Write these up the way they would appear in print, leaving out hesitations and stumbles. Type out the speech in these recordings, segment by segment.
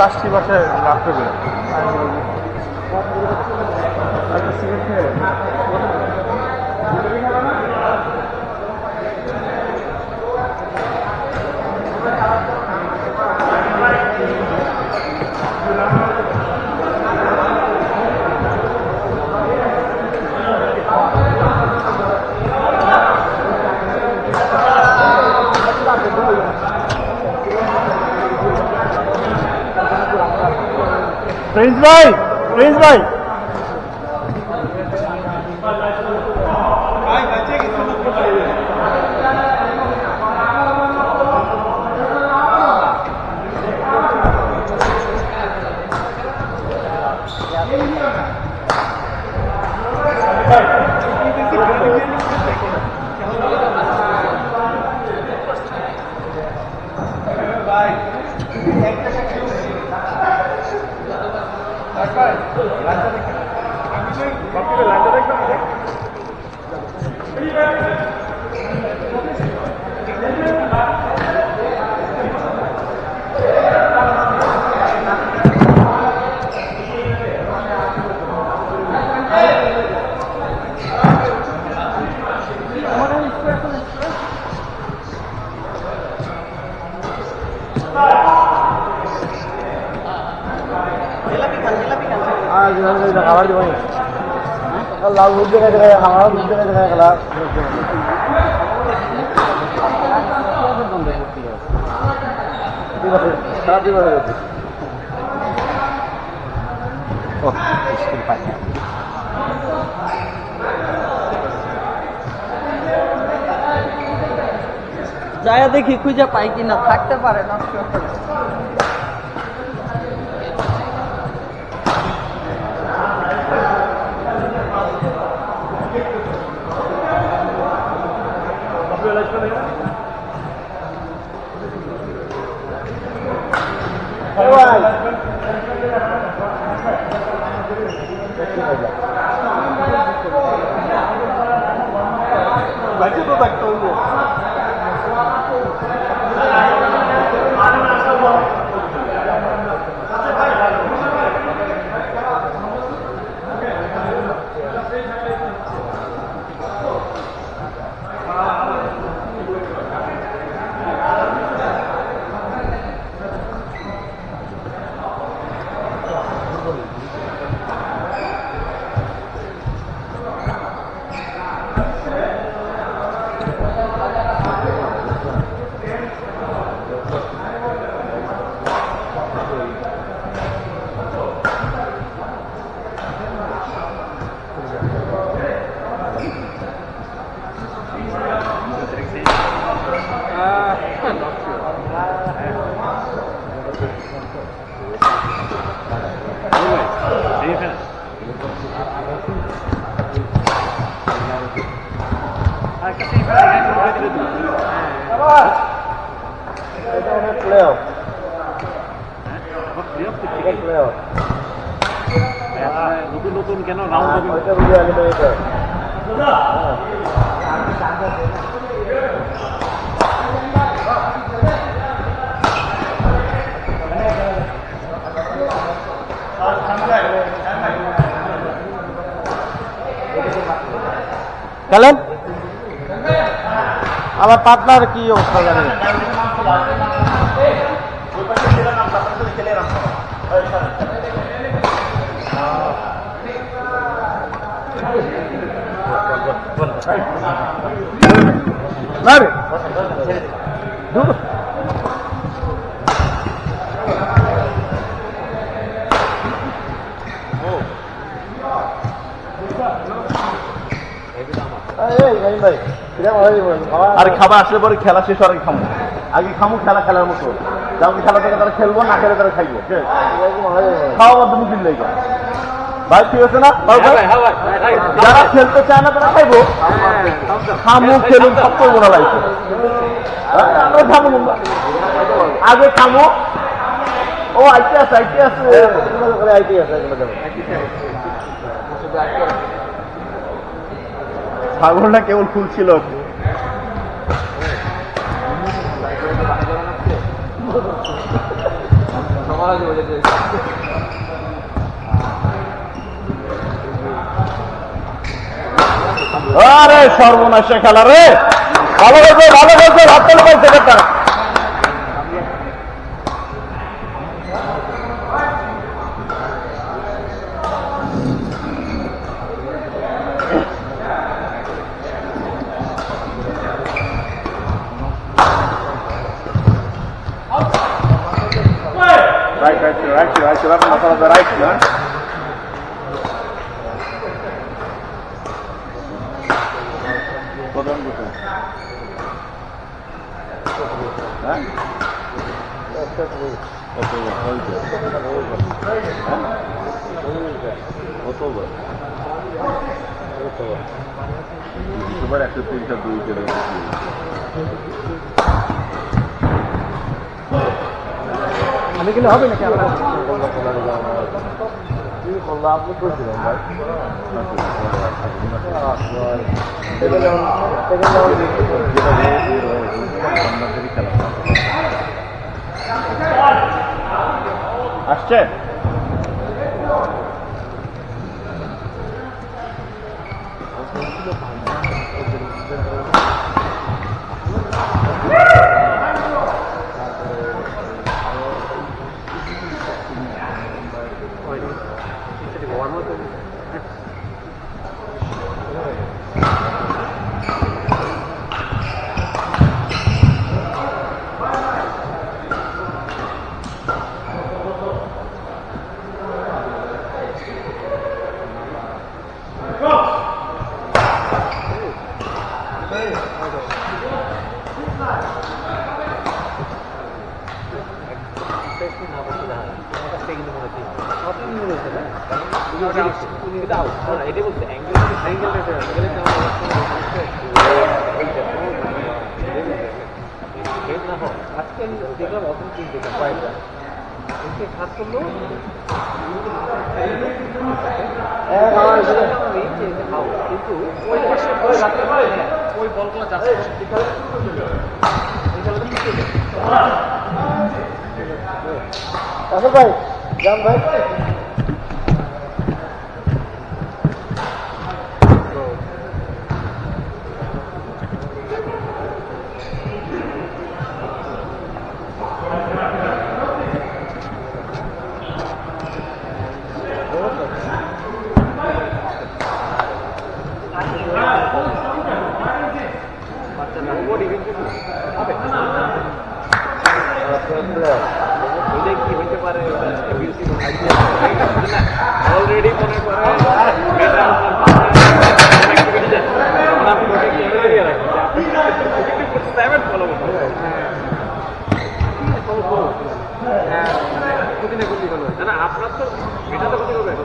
আসছি বাসায় রাত্রে বেলা প্রিন্স ভাই খাবার দিব লাল দুধ দেখা দেখা আমার দুধ দেখা দেখা গেলা খারাপ দিবার হয়ে গেছে যায়া দেখি খুঁজে পাই কিনা, থাকতে পারে না। নতুন নতুন কেন খেলেন আমার পার্টনার কি অবস্থা জানেন আর খাবার আসলে পরে খেলা শেষ হওয়ার আগে খামো, আগে খামো খেলা খেলার মতো যাও খেলা থেকে তারা খেলবো, না খেলে তারা খাইবো, খাওয়া মাধ্যমে কিনলে ভাই ঠিক আছে না? যারা খেলতে চায় না তারা খাইবো, খামু খেলুন সব করবো না লাইফে, আমরা খামো আগে খামো। ও আইতে আছে আইতে আছে আইতে আছে ছাগলটা কেবল খুলছিল আরে সর্বনাশা খেলা রে, ভালো করছে হাত তালি পাইছে বেটা। Right, you're up on the right, man. Hold on, আমি গেলে হবে নাকি? আপনি করেছিলেন ভাই আসছে। ভাই যান ভাই অলরেডি মনে করে আপনার তো এটা তো কথা বলবেন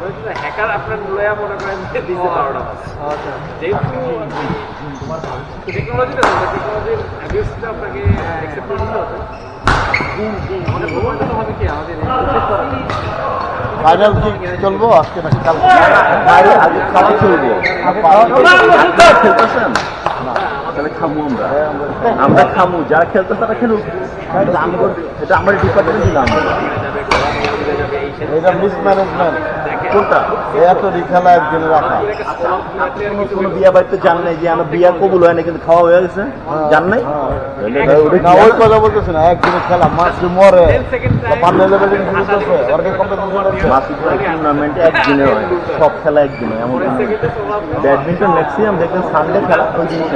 হ্যাকার আপনার লয়া মনে করেন যে দিতে 12টা বাজে যেহেতু টেকনোলজিটা টেকনোলজির অ্যাবিউজটা আপনাকে অ্যাকসেপ্ট করে নিতে হবে। আমাদের ভ্রমণটা তো হবে কি আমাদের ফাইনাল কি চলবো আজকে নাকি কালকে? আগে খাওয়া চলবো। খেলতেছেন না তাহলে খামু আমরা খামু, যারা খেলতে তারা খেলুক। এটা আমার ডিপার্টমেন্ট দিলাম, এটা মিসম্যানেজমেন্ট। কোনটা এত খেলা একদিনে রাখা? কোনো বিয়া বাড়িতে জান নাই যে আমার বিয়া কবুল হয় না কিন্তু খাওয়া হয়ে গেছে, জান নাই? ওই কথা বলতেছে না, একদিনে খেলা মাছ মরে টুর্নামেন্ট একদিনে হয়, সব খেলা একদিনে। এমন ব্যাডমিন্টন ম্যাক্সিমাম দেখবেন সানডে খেলা ওই জিনিস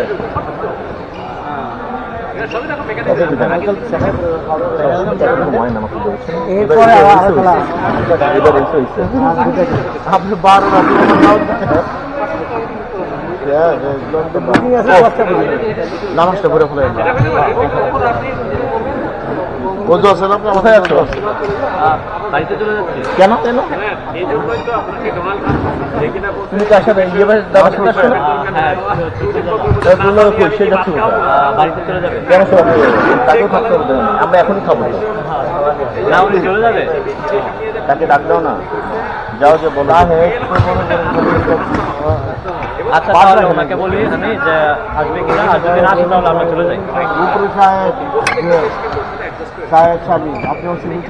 আপনি 12 নামাজটা করে ফেলে বোঝো আছে না কোথায় আছো? কেন কেন তুমি কার সাথে দাদার সাথে আসছো না? সে যাচ্ছে কেন তাকেও থাকতে হবে, আমরা এখনই খাবো না, উনি চলে যাবে, তাকে ডাক দাও না, যাও যে বলো। আচ্ছা তাহলে ওনাকে বলি আমি যে আসবে কিনা, আর যদি না আসে তাহলে আমরা চলে যাই। আপনি মুসলিম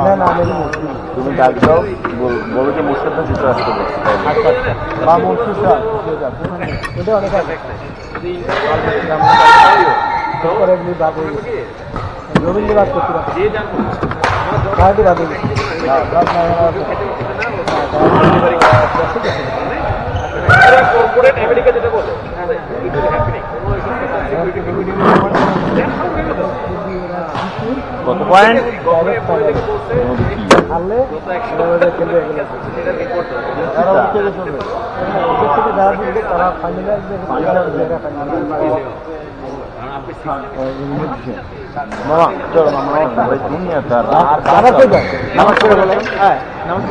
না না আমি মুসলিম তুমি ডাক দাও বলো যে মুর্শিদা দিতে আসতে বা মুর্শিদা এটা অনেক আছে রবীন্দ্রনাথ করতে কর্পোরেট আমেরিকা যেটা বলে কত পয়েন্ট তারা মামা চলো মামা ভাই দুনিয়া তার আর নামাজ পড়ে গেলে হ্যাঁ নামাজ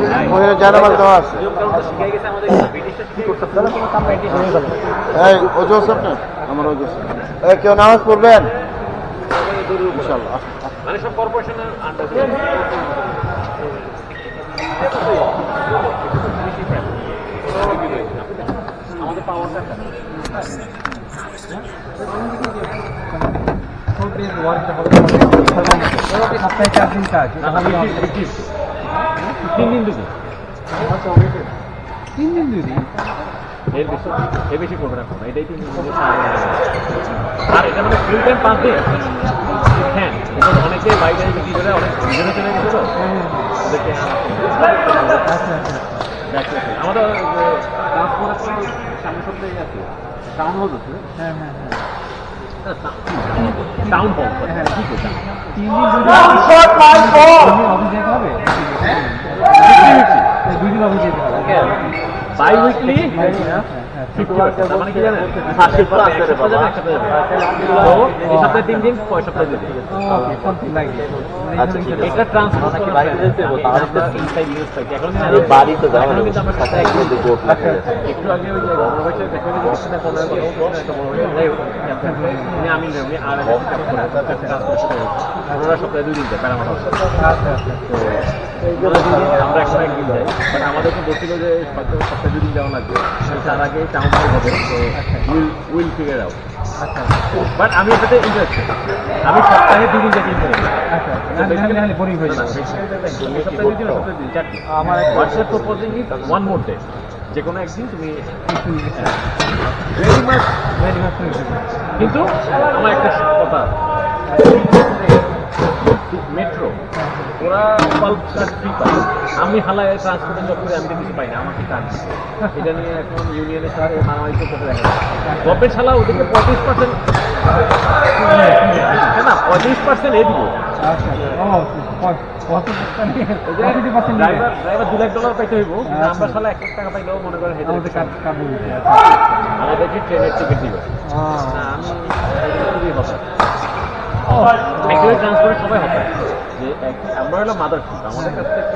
জানামাজ দেওয়া আছে এই ওজো সব না আমার ওজো কেউ নামাজ পড়বেন ইনশাআল্লাহ মানে সব কর্পোরেশনের আন্ডারে আমাদের পাওয়ারটা সপ্তাহে 4 দিন কাজ 3 দিন দুদিন 3 দিন দুদিন এর বেশি করবে না এটাই 3 দিন আর এটা মানে ফুল টাইম 5 দিন হ্যাঁ অনেকে বাইরে বিক্রি করে অনেক ভিজনে চলে গেছে তো ওদেরকে আমাদের ট্রান্সপোর্ট সামনে সপ্তাহে আছে টাউন হল হচ্ছে হ্যাঁ হ্যাঁ হ্যাঁ টাউন হল হ্যাঁ ঠিক আছে 3 দিন অফিস যেতে হবে 2 দিন অফিস যেতে হবে বাই উইকলি মানে কি জানেন এই সপ্তাহে 3 দিন পরের সপ্তাহে 2 দিন এটা ট্রান্সফার ইনসাইড নিউজ থাকে এখন বাড়িতে যাওয়া কিন্তু আমরা সাথে একটু আগে ওই গভর্নমেন্টের দেখে যে কিছুটা কমে আমি আর সপ্তাহে 2 দিন যায় প্যারামাউন্ট আমরা এখন একদিন যাই বাট আমাদেরকে বলছিল যে সপ্তাহে 2 দিন যাওয়া লাগবে তার আগে টাউন হল হবে তো উইল ফিগার আউট বাট আমি এটাতে ইন্টারেস্টেড আমি সপ্তাহে 2 দিন যাই বোরিং হয়ে যাবে আমার WhatsApp proposing is 1 more day যে কোনো একদিন তুমি ভেরি মাচ কিন্তু আমার একটা কথা মেট্রো ওরা পাল্প কার্ড ফ্রি পায় আমি হালায় ট্রান্সপোর্টে জব করে আমি কিছু পাই না আমাকে কাজ এটা নিয়ে এখন ইউনিয়নের সাথে মারামারি করতে দেখা গভর্নমেন্ট ছাড়া ওদেরকে 35% না 35% এ দিব ড্রাইভার $2 লাখ পাইতে হইব আমরা সালা $1 লাখ পাইলেও মনে করেন আমাদেরকে ট্রেনের টিকিট দিবে আমি খুবই হতাশ ট্রান্সপোর্টে সবাই হতাশ যে আমরা হলো মাদার আমাদের কাছ থেকে